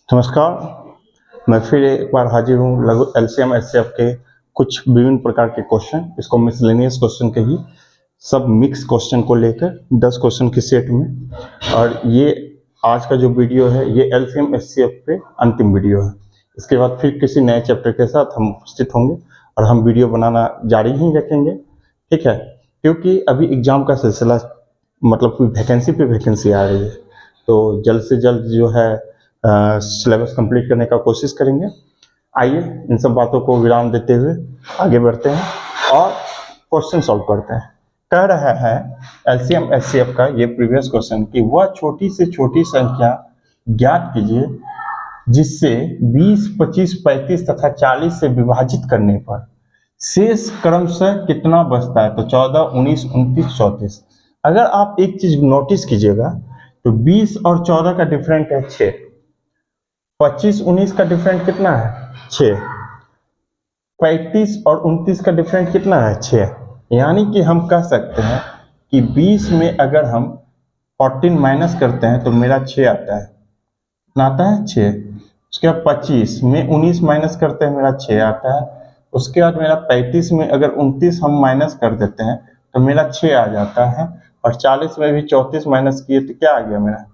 नमस्कार, मैं फिर एक बार हाजिर हूँ लघु एलसीएम एचसीएफ के कुछ विभिन्न प्रकार के क्वेश्चन, इसको मिसलेनियस क्वेश्चन कहिए, सब मिक्स क्वेश्चन को लेकर 10 क्वेश्चन के सेट में। और ये आज का जो वीडियो है ये एलसीएम एचसीएफ पे अंतिम वीडियो है। इसके बाद फिर किसी नए चैप्टर के साथ हम उपस्थित होंगे और हम वीडियो बनाना जारी ही रखेंगे, ठीक है। क्योंकि अभी एग्जाम का सिलसिला मतलब कोई वैकेंसी पे वैकेंसी आ रही है, तो जल्द से जल्द जो है सिलेबस कंप्लीट करने का कोशिश करेंगे। आइए इन सब बातों को विराम देते हुए आगे बढ़ते हैं और क्वेश्चन सॉल्व करते हैं। कह रहा है एलसीएम एचसीएफ का ये प्रीवियस क्वेश्चन कि वह छोटी से छोटी संख्या ज्ञात कीजिए जिससे 20, 25, 35 तथा 40 से विभाजित करने पर शेष क्रमशः कितना बचता है। तो 14, 19, 29, 34। अगर आप एक चीज नोटिस कीजिएगा तो 20 और 14 का डिफरेंट है 6, 25, 19 का डिफरेंट कितना है 6, 35 और 29 का डिफरेंट कितना है 6। यानी कि हम कह सकते हैं कि 20 में अगर हम 14 माइनस करते हैं तो मेरा 6 आता है, कितना आता है 6। उसके बाद 25 में 19 माइनस करते हैं मेरा 6 आता है। उसके बाद मेरा 35 में अगर 29 हम माइनस कर देते हैं तो मेरा 6 आ जाता है। और 40 में भी 34 माइनस किए तो क्या आ गया, मेरा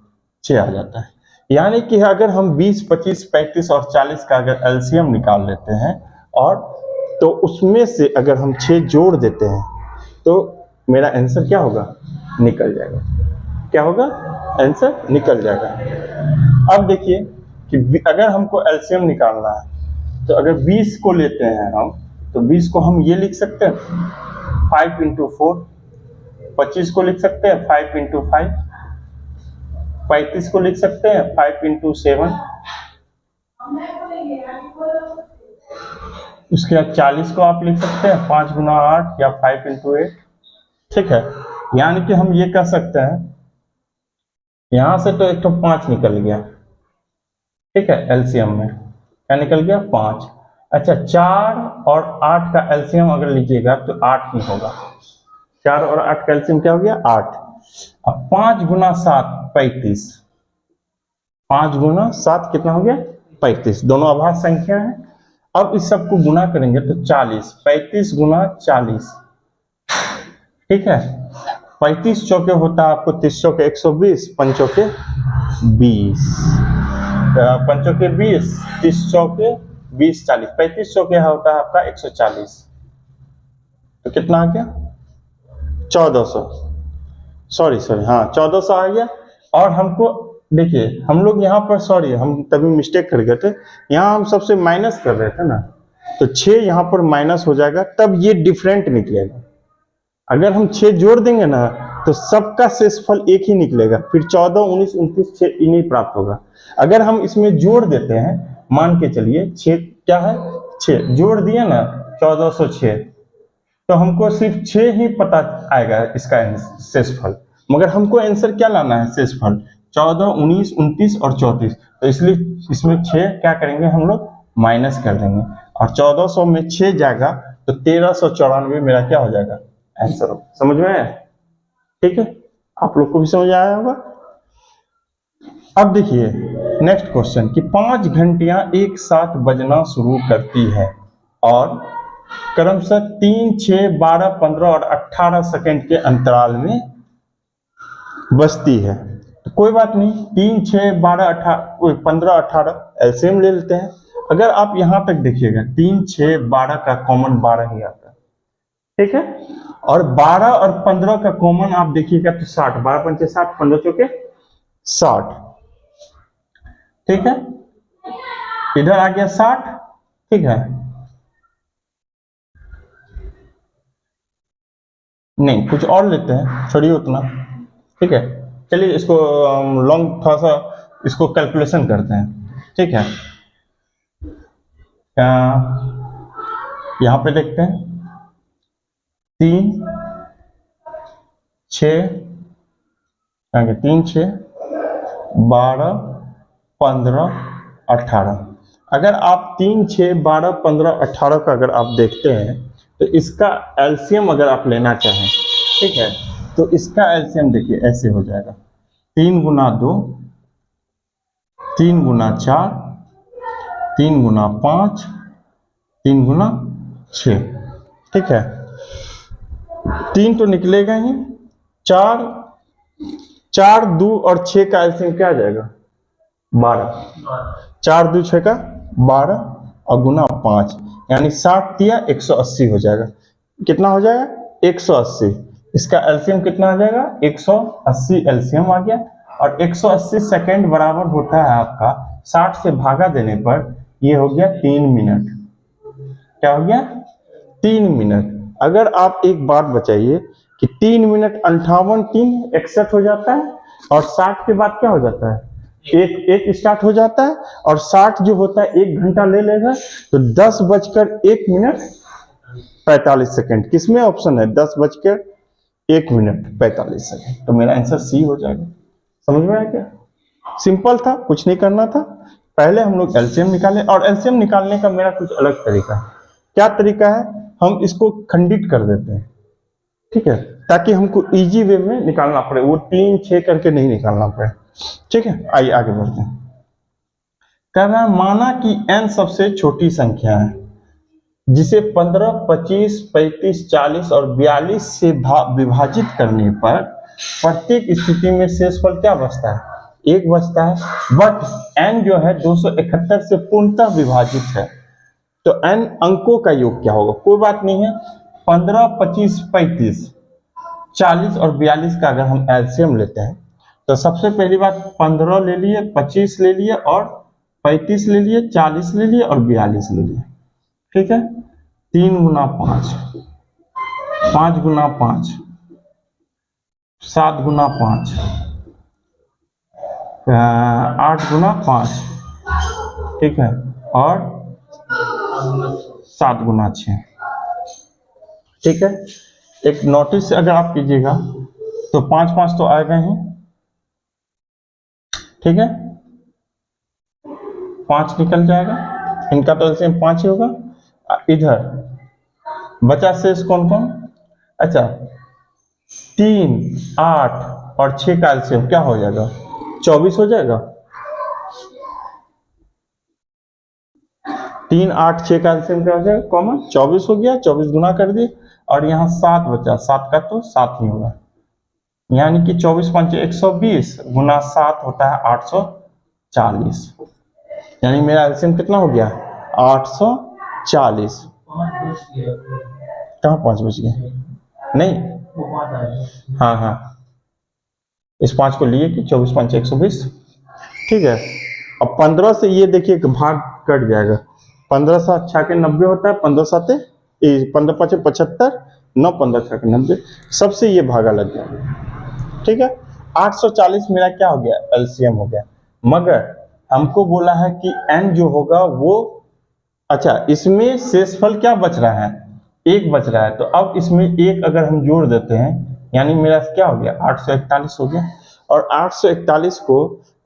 6 आ जाता है। यानी कि अगर हम 20, 25, 35 और 40 का अगर एलसीएम निकाल लेते हैं और तो उसमें से अगर हम 6 जोड़ देते हैं तो मेरा आंसर क्या होगा, निकल जाएगा। क्या होगा, आंसर निकल जाएगा। अब देखिए कि अगर हमको एलसीएम निकालना है तो अगर 20 को लेते हैं हम तो 20 को हम ये लिख सकते हैं 5 × 4, 25 को लिख सकते हैं 5 × 5, 35 को लिख सकते हैं 5 × 7, उसके बाद 40 को आप लिख सकते हैं 5 × 8 या 5 × 8, ठीक है। यानी कि हम ये कह सकते हैं यहां से तो एक तो 5 निकल गया, ठीक है। एलसीएम में क्या निकल गया, 5। अच्छा, 4 और 8 का एलसीएम अगर लीजिएगा तो 8 ही होगा। 4 और 8 का एलसीएम क्या हो गया, 8। अब 5 × 7 35, 5 × 7 कितना हो गया, 35। दोनों अभाज्य संख्या है। अब इस सब को गुना करेंगे तो 40, 35 × 40, ठीक है। 35 चौके होता है आपको 30 चौके 120, 5 चौके 20, 5 चौके 20, 30 चौके 20, 40, 35 चौके होता है आपका 140। तो कितना आ गया, 1400, सॉरी हाँ 1400 आ गया। और हमको देखिए हम लोग यहाँ पर सॉरी हम तभी मिस्टेक कर गए थे, यहाँ हम सबसे माइनस कर रहे थे ना, तो 6 यहाँ पर माइनस हो जाएगा तब ये डिफरेंट निकलेगा। अगर हम 6 जोड़ देंगे ना तो सबका शेषफल एक ही निकलेगा, फिर 14, 19, 29, 6 इन्हीं प्राप्त होगा। अगर हम इसमें जोड़ देते हैं, मान के चलिए 6 क्या है 6 जोड़ दिए ना 1406, तो हमको सिर्फ 6 ही पता आएगा इसका शेषफल, मगर हमको आंसर क्या लाना है, शेषफल 14, 19, 29 और 34। तो इसलिए इसमें 6 क्या करेंगे हम लोग, माइनस कर देंगे। और 1400 में 6 जाएगा तो 1394 मेरा क्या हो जाएगा, आंसर हो। समझ में आया, ठीक है। आप लोग को भी समझ आया होगा। अब देखिए नेक्स्ट क्वेश्चन कि 5 घंटियां एक साथ बजना शुरू करती है और क्रमशः 3, 6, 12, 15 और 18 सेकंड के अंतराल में बजती है। तो कोई बात नहीं, 3, 6, 12, 15, 18 एलसीएम ले लेते हैं। अगर आप यहां तक देखिएगा 3, 6, 12 का कॉमन 12 ही आता है, ठीक है। और 12 और 15 का कॉमन आप देखिएगा तो 60, 12 पंचे 60, 15 चौके 60, ठीक है। इधर आ गया 60, ठीक है। नहीं कुछ और लेते हैं, छोड़िए उतना, ठीक है। चलिए इसको लॉन्ग थोड़ा सा इसको कैलकुलेशन करते हैं, ठीक है। यहां पे देखते हैं 3, 6, 3, 6, 12, 15, 18। अगर आप 3, 6, 12, 15, 18 का अगर आप देखते हैं तो इसका एलसीएम अगर आप लेना चाहें, ठीक है, तो इसका एलसीएम देखिए ऐसे हो जाएगा 3 × 2, 3 × 4, 3 गुना 5, 3 गुना 6, ठीक है। 3 तो निकलेगा ही, 4, 4 2 और 6 का एलसीएम क्या आ जाएगा? 12। 4 2 6 का 12 और गुना 5, यानी 60 दिया 180 हो जाएगा। कितना हो जाएगा? 180। इसका एलसीएम कितना आ जाएगा? 180 एलसीएम आ गया। और 180 सेकेंड बराबर होता है आपका 60 से भागा देने पर, ये हो गया 3 मिनट। क्या हो गया? 3 मिनट। अगर आप एक बात बताइए कि 3 मिनट 58 3 61 हो जाता है, और 60 के बाद क्या हो जाता है? एक स्टार्ट हो जाता है, और 60 जो होता है 1 घंटा ले लेगा, तो 10:01 मिनट 45 सेकेंड। किसमें ऑप्शन है? 10:01 मिनट 45 सेकेंड। तो मेरा आंसर सी हो जाएगा। समझ में आया क्या? सिंपल था, कुछ नहीं करना था। पहले हम लोग एलसीएम निकाले, और एलसीएम निकालने का मेरा कुछ अलग तरीका है। क्या तरीका है? हम इसको खंडित कर देते हैं, ठीक है, ताकि हमको इजी वे में निकालना पड़े, वो 3 6 करके नहीं निकालना पड़े, ठीक है। आइए आगे बढ़ते हैं। कह रहा है माना कि n सबसे छोटी संख्या है जिसे 15 25 35 40 और 42 से विभाजित करने पर प्रत्येक स्थिति में शेषफल क्या बचता है? 1 बचता है। बट n जो है 271 से पूर्णतः विभाजित है, तो n अंकों का योग क्या होगा? कोई बात नहीं है, 15 25 35 40 और 42 का अगर हम एलसीएम लेते हैं, तो सबसे पहली बात 15 ले लिए, 25 ले लिए, और 35 ले लिए, 40 ले लिए, और 42 ले लिए, ठीक है। 3 गुना 5, 5 गुना 5, 7 गुना 5, 8 गुना 5, ठीक है, और 7 गुना 6, ठीक है। एक नोटिस अगर आप कीजिएगा तो 5 5 तो आएगा ही, ठीक है, 5 निकल जाएगा, इनका तो एलसीएम 5 ही होगा। इधर बचा शेष कौन कौन? अच्छा, 3 8 और 6 का एलसीएम क्या हो जाएगा? 24 हो जाएगा। 3 8 6 का एलसीएम क्या हो जाएगा? कॉमन 24 हो गया, 24 गुना कर दिए, और यहाँ 7 बचा, 7 का तो 7 ही होगा, यानी कि 24 5 120 गुना 7 होता है 840, यानी मेरा एलसीएम कितना हो गया? 840। कहाँ 5 बच गए? नहीं, हाँ हाँ, इस 5 को लिए कि 24 5 120, ठीक है। अब 15 से ये देखिए कि भाग कट जाएगा, 15 7 6 के 90 होता है, 15 7 15 5 75, 9 15 6 के 90, सबसे ये भागा लग गया, ठीक है। 840 मेरा क्या हो गया? एलसीएम हो गया। मगर हमको बोला है कि n जो होगा वो, अच्छा, इसमें शेषफल क्या बच रहा है? 1 बच रहा है, तो अब इसमें 1 अगर हम जोड़ देते हैं, यानी मेरा क्या हो गया? 841 हो गया। और 841 को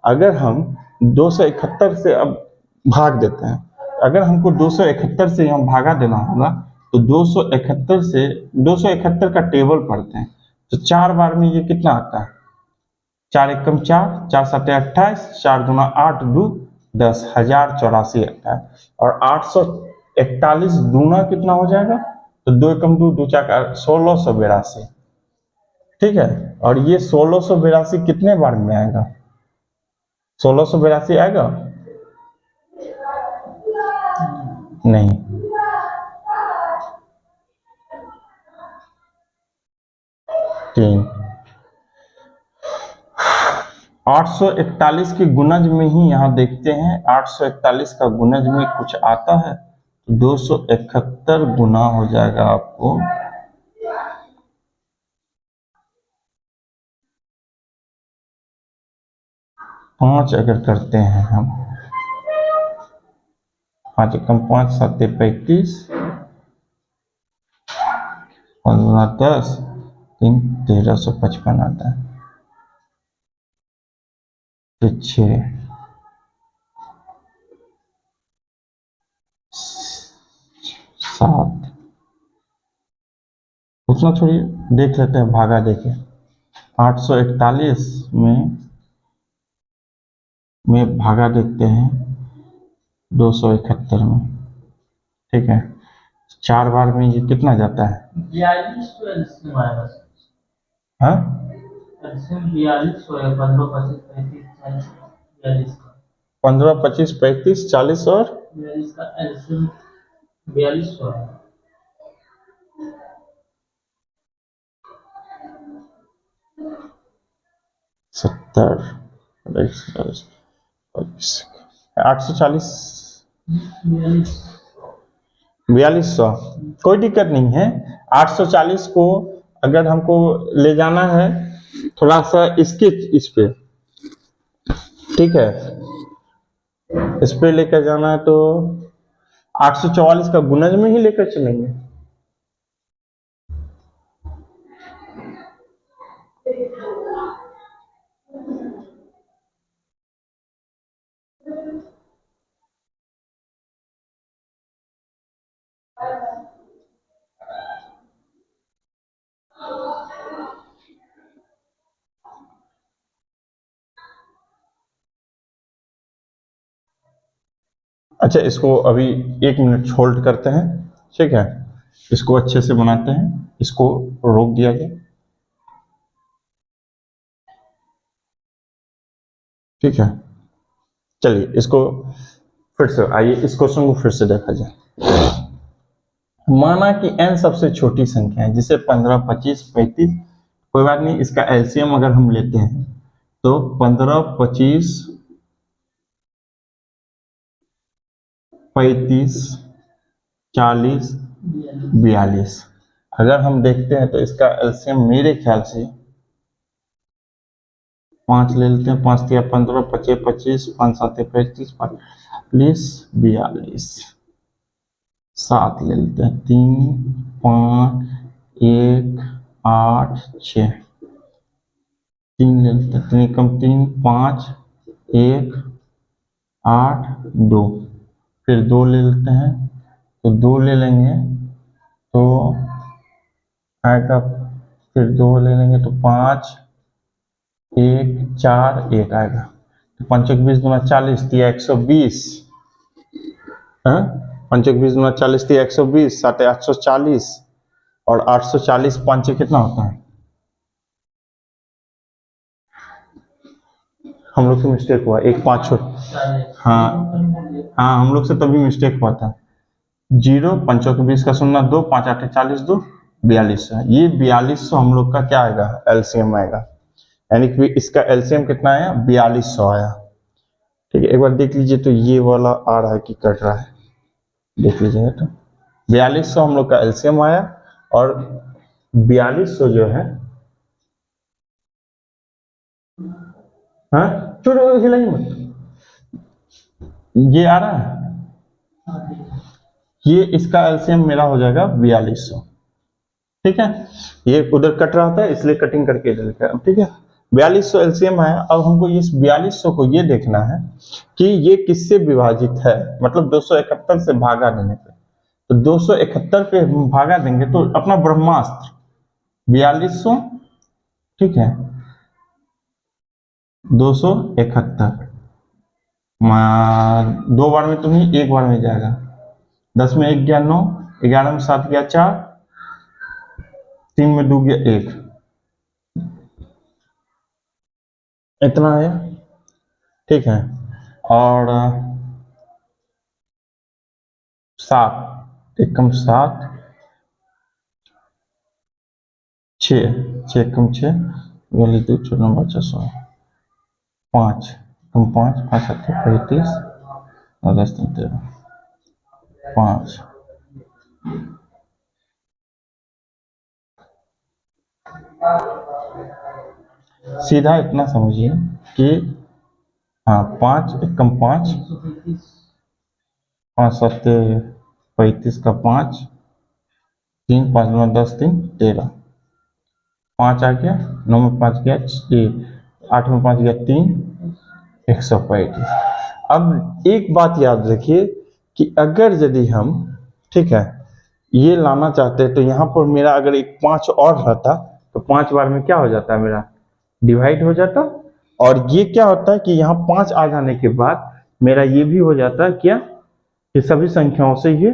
अगर हम 271 से अब भाग देते हैं, अगर हमको 271 से यहाँ भागा देना होगा, तो 271 से 271 का टेबल पढ़ते हैं, तो 4 बार में ये कितना आता है? 4 एकम 4, 4 7 28, 4 दूना 8 2 10, 1084 आता है। और 841 दूना कितना हो जाएगा? तो 2 एकम 2 2 4 1682, ठीक है। और ये 1682 कितने बार में आएगा? 1682 आएगा? नहीं, तीन। 841 के गुणज में ही यहाँ देखते हैं, 841 का गुणज में कुछ आता है, तो 271 गुना हो जाएगा आपको 5 अगर करते हैं हम, 5 एकम 5 7 35, 15 10 3 1355 आता है, फिर 6 7, उतना थोड़ी देख लेते हैं, भागा देखे 841 में भागा देखते हैं, 271 में, ठीक है। 4 बार में ये कितना जाता है? 42 तो एलसीएम आएगा। हाँ, एलसीएम 42 होएगा, 15 25 35 40 42 का। 15 25 35 40 और 42 का एलसीएम 42 है। 70 840 4200, कोई दिक्कत नहीं है। 840 को अगर हमको ले जाना है थोड़ा सा इसके इस पे, ठीक है, इस पे लेकर जाना है तो 844 का गुणज में ही लेकर चलेंगे। अच्छा, इसको अभी 1 मिनट होल्ड करते हैं, ठीक है। इसको अच्छे से बनाते हैं, इसको रोक दिया गया, ठीक है। चलिए इसको फिर से, आइए इस क्वेश्चन को फिर से देखा जाए। माना कि n सबसे छोटी संख्या है, जिसे 15 25 35, कोई बात नहीं, इसका एलसीएम अगर हम लेते हैं तो 15 25 35 40 42, अगर हम देखते हैं तो इसका एलसीएम मेरे ख्याल से 5 ले लेते हैं, 5 या 15 25 25 5 7 35 40 42, 7 ले लेते हैं, 3 5 1 8 6, 3 ले लेते हैं, 3 कम 3 5 1 8 2, फिर 2 ले लेते हैं, तो 2 ले लेंगे तो आएगा, फिर 2 ले लेंगे तो 5 1 4 1 आएगा, तो 5 1 20 गुना 40 दिया 120, हाँ, 5 1 20 गुना 40 दिया 120, 7 840, और 840 5 कितना होता है? हम लोग से मिस्टेक हुआ, एक 5 छोड़, हाँ हाँ, हम लोग से तभी मिस्टेक हुआ था। 0 5 के 20 का 0 2 5 8 40 2 4200, ये 4200 हम लोग का क्या आएगा? एलसीएम आएगा, यानी कि इसका एलसीएम कितना आया? 4200 आया, ठीक है। एक बार देख लीजिए तो ये वाला आ रहा है कि कट रहा है, देख लीजिएगा तो 4200 हम लोग का एलसीएम आया, और 4200 जो है, हाँ छोड़ो हिलाई मत, ये आ रहा है, ये इसका एलसीएम मेरा हो जाएगा 4200, ठीक है। ये उधर कट रहा था इसलिए कटिंग करके इधर लिखा, ठीक है। 4200 एलसीएम है। अब हमको इस 4200 को ये देखना है कि ये किससे विभाजित है, मतलब 271 से भागा देने पे, तो 271 पे भागा देंगे तो अपना ब्रह्मास्त्र 4200, ठीक है, 271, 2 बार में तो नहीं, 1 बार में जाएगा, 10 में 1 गया 9, 11 में 7 गया 4, 3 में 2 गया 1, इतना आया, ठीक है। और 7 1 कम 7, 6 6 कम 6, 2 14 बचा 100, 5 कम 5 5 7 35 और 10 3 13, 5, सीधा इतना समझिए कि हाँ, 5 1 कम 5 5 7 35 का 5, 3 5 9 10 3 13, 5 आ गया, 9 में 5 गया 8 में 5 गया 3, 135। अब एक बात याद रखिए कि अगर यदि हम, ठीक है, ये लाना चाहते हैं तो यहाँ पर मेरा अगर एक 5 और रहता तो 5 बार में क्या हो जाता है, मेरा डिवाइड हो जाता, और ये क्या होता है कि यहाँ 5 आ जाने के बाद मेरा ये भी हो जाता है क्या, कि सभी संख्याओं से ये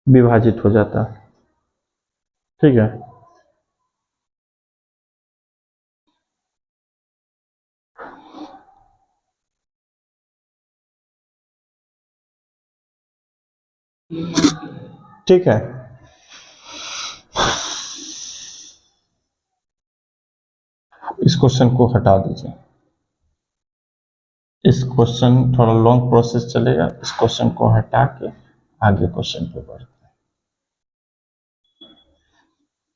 विभाजित हो जाता है। ठीक है, ठीक है। इस क्वेश्चन को हटा दीजिए, इस क्वेश्चन थोड़ा लॉन्ग प्रोसेस चलेगा, इस क्वेश्चन को हटा के आगे क्वेश्चन पे बढ़ते हैं।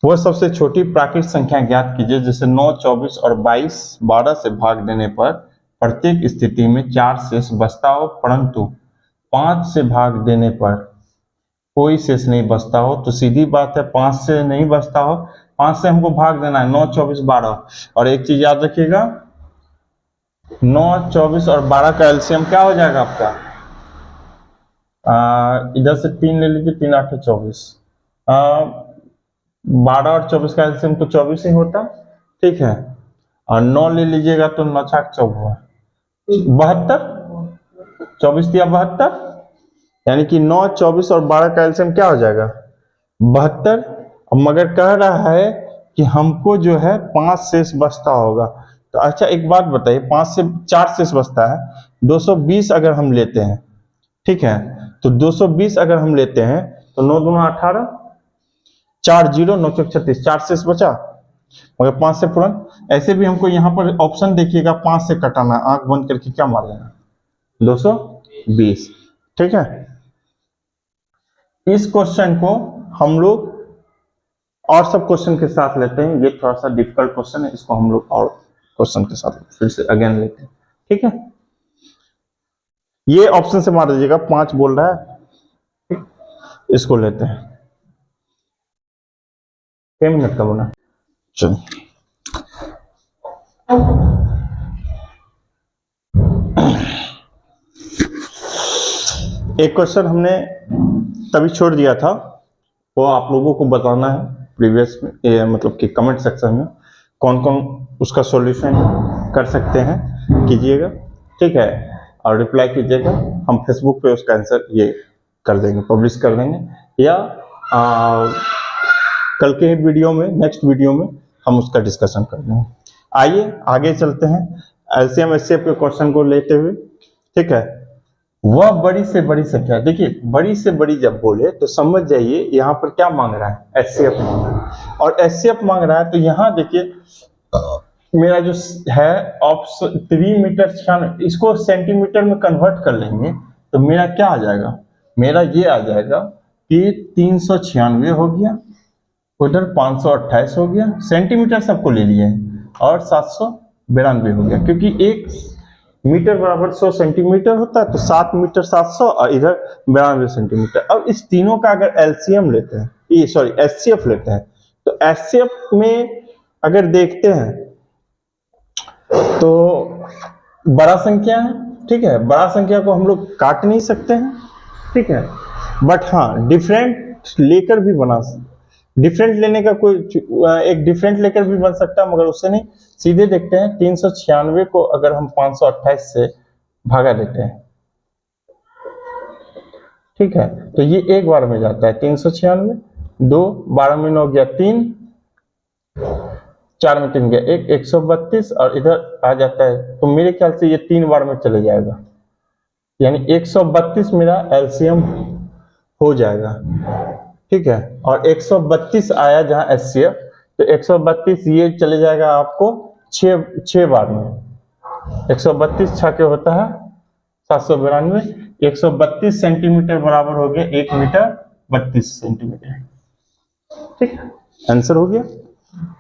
वह सबसे छोटी प्राकृतिक संख्या ज्ञात कीजिए जिसे 9, 24 और 22, 12 से भाग देने पर प्रत्येक स्थिति में 4 शेष बचता हो, परंतु 5 से भाग देने पर कोई शेष नहीं बचता हो। तो सीधी बात है, 5 से नहीं बचता हो, 5 से हमको भाग देना है, 9, 24, 12। और एक चीज याद रखिएगा, 9, 24 और 12 का एलसीएम क्या हो जाएगा आपका? इधर से 3 ले लीजिए, 3 8 24। 12 और 24 का एलसीएम तो 24 ही होता, ठीक है। और 9 ले लीजिएगा तो 9 छाक 24, 72, 24 दिया 72, यानी कि 9, 24 और 12 का एलसीएम क्या हो जाएगा? 72। अब मगर कह रहा है कि हमको जो है 5 शेष बचता होगा। तो अच्छा एक बात बताइए, 5 से 4 शेष बचता है, 220 अगर हम लेते हैं, ठीक है, तो 220 अगर हम लेते हैं तो 9 दूना 18, 4 0, 9 चौक 36, 4 शेष बचा, मगर 5 से पूर्ण। ऐसे भी हमको यहाँ पर ऑप्शन देखिएगा, 5 से कटाना, आंख बंद करके क्या मार देना, 220, ठीक है। इस क्वेश्चन को हम लोग और सब क्वेश्चन के साथ लेते हैं, ये थोड़ा सा डिफिकल्ट क्वेश्चन है, इसको हम लोग और क्वेश्चन के साथ फिर से अगेन लेते हैं, ठीक है। ये ऑप्शन से मार दीजिएगा, 5 बोल रहा है, इसको लेते हैं। 6 मिनट का बना, चलो। एक क्वेश्चन हमने तभी छोड़ दिया था, वो आप लोगों को बताना है प्रीवियस में, मतलब कि कमेंट सेक्शन में कौन कौन उसका सॉल्यूशन कर सकते हैं, कीजिएगा, ठीक है। और रिप्लाई कीजिएगा, हम फेसबुक पे उसका आंसर ये कर देंगे, पब्लिश कर देंगे, या कल के वीडियो में, नेक्स्ट वीडियो में हम उसका डिस्कशन कर देंगे। आइए आगे चलते हैं, एलसीएम एचसीएफ के क्वेश्चन को लेते हुए, ठीक है। वह बड़ी से बड़ी संख्या, देखिए बड़ी से बड़ी जब बोले तो समझ जाइए यहाँ पर क्या मांग रहा है, एचसीएफ मांग रहा है। और एचसीएफ मांग रहा है तो यहाँ देखिए मेरा जो है ऑप्शन 3 मीटर 96, इसको सेंटीमीटर में कन्वर्ट कर लेंगे तो मेरा क्या आ जाएगा, मेरा ये आ जाएगा कि 396 हो गया, उधर 528 हो गया, सेंटीमीटर सबको ले लिए, और 792 हो गया, क्योंकि 1 मीटर बराबर 100 सेंटीमीटर होता है, तो 7 मीटर 700 और इधर 92 सेंटीमीटर। अब इस तीनों का अगर एलसीएम लेते हैं, ये सॉरी एचसीएफ लेते हैं, तो एचसीएफ में अगर देखते हैं तो बड़ा संख्या है, ठीक है, बड़ा संख्या को हम लोग काट नहीं सकते हैं, ठीक है, बट हाँ डिफरेंट लेकर भी बना सकते, डिफरेंट लेने का कोई एक डिफरेंट लेकर भी बन सकता है, मगर उससे नहीं, सीधे देखते हैं 396 को अगर हम 528 से भागा देते हैं, ठीक है, तो ये एक बार में जाता है 396, 2 12 में 9 गया 3, 4 में 3 गया 1, 132, और इधर आ जाता है, तो मेरे ख्याल से ये 3 बार में चले जाएगा, यानी 132 मेरा एलसीएम हो जाएगा, ठीक है। और 132 आया जहां एचसीएफ, तो 132 ये चले जाएगा आपको 6 बार में, 132 छके होता है 792, 132 सेंटीमीटर बराबर हो गया 1 मीटर 32 सेंटीमीटर, ठीक है, आंसर हो गया।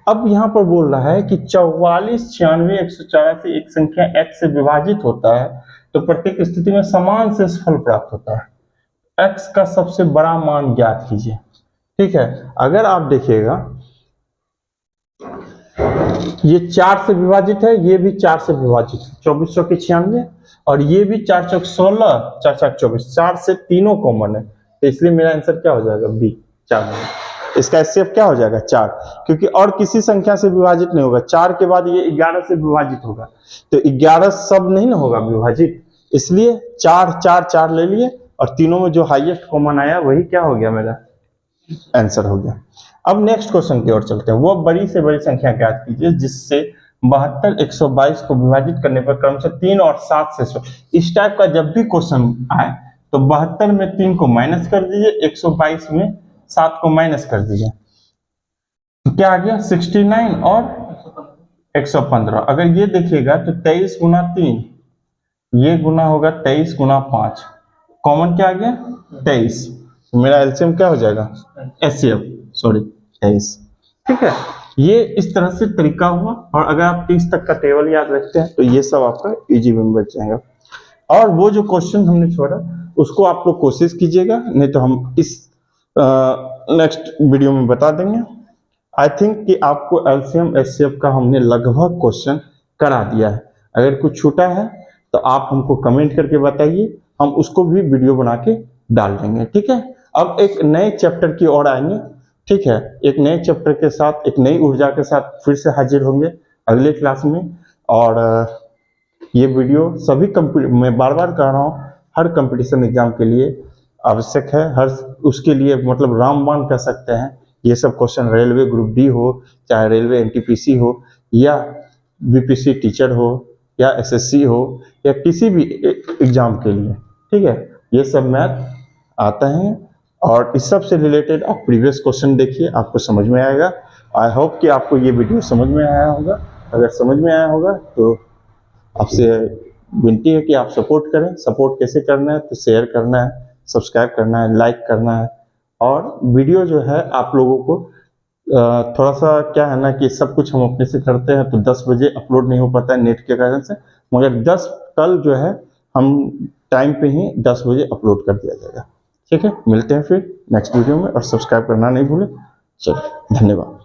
अब यहां पर बोल रहा है कि 44, 96, 184 एक संख्या x से विभाजित होता है तो प्रत्येक स्थिति में समान शेषफल प्राप्त होता है, x का सबसे बड़ा मान ज्ञात कीजिए, ठीक है। अगर आप देखिएगा ये 4 से विभाजित है, ये भी 4 से विभाजित है, 24 चौके 96, और ये भी 4 चौक 16, 4 चौक 24, 4 से तीनों कॉमन है, तो इसलिए मेरा आंसर क्या हो जाएगा, बी 4। इसका एचसीएफ क्या हो जाएगा 4, क्योंकि और किसी संख्या से विभाजित नहीं होगा, 4 के बाद ये 11 से विभाजित होगा, तो 11 सब नहीं ना होगा विभाजित, इसलिए 4 4 4 ले लिए और तीनों में जो हाईएस्ट कॉमन आया वही क्या हो गया, मेरा आंसर हो गया। अब नेक्स्ट क्वेश्चन की ओर चलते हैं। वो बड़ी से बड़ी संख्या ज्ञात कीजिए जिससे 72 122 को विभाजित करने पर क्रमशः 3 और 7 से 100। इस टाइप का जब भी क्वेश्चन आए तो 72 में 3 को माइनस कर दीजिए, 122 में 7 को माइनस कर दीजिए, तो क्या आ गया 69 और 115। अगर ये देखिएगा तो 23 गुना 3, ये गुना होगा 23 गुना 5, कॉमन क्या आ गया 23, तो मेरा एलसीएम क्या हो जाएगा, एचसीएफ सॉरी 23। ठीक है, ये इस तरह से तरीका हुआ। और अगर आप 30 तक का टेबल याद रखते हैं तो ये सब आपका इजी में बच जाएगा। और वो जो क्वेश्चन हमने छोड़ा उसको आप लोग कोशिश कीजिएगा, नहीं तो हम इस नेक्स्ट वीडियो में बता देंगे। आई थिंक कि आपको एलसीएम एचसीएफ का हमने लगभग क्वेश्चन करा दिया है। अगर कुछ छूटा है तो आप हमको कमेंट करके बताइए, हम उसको भी वीडियो बना के डाल देंगे। ठीक है, अब एक नए चैप्टर की ओर आएंगे। ठीक है, एक नए चैप्टर के साथ, एक नई ऊर्जा के साथ फिर से हाजिर होंगे अगले क्लास में। और ये वीडियो सभी मैं बार बार कह रहा हूँ, हर कंपटीशन एग्जाम के लिए आवश्यक है, हर उसके लिए मतलब रामबाण कह सकते हैं। ये सब क्वेश्चन रेलवे ग्रुप डी हो, चाहे रेलवे एनटीपीसी हो, या बीपीसी टीचर हो, या एसएससी हो, या किसी भी एग्जाम के लिए। ठीक है, ये सब मैथ आता है और इस सब से रिलेटेड आप प्रीवियस क्वेश्चन देखिए, आपको समझ में आएगा। आई होप कि आपको ये वीडियो समझ में आया होगा। अगर समझ में आया होगा तो आपसे विनती है कि आप सपोर्ट करें। सपोर्ट कैसे करना है, तो शेयर करना है, सब्सक्राइब करना है, लाइक करना है। और वीडियो जो है आप लोगों को थोड़ा सा क्या है ना कि सब कुछ हम अपने से करते हैं तो 10 बजे अपलोड नहीं हो पाता है नेट के कारण से, मगर कल जो है हम टाइम पे ही 10 बजे अपलोड कर दिया जाएगा। ठीक है, मिलते हैं फिर नेक्स्ट वीडियो में और सब्सक्राइब करना नहीं भूलें। चलिए, धन्यवाद।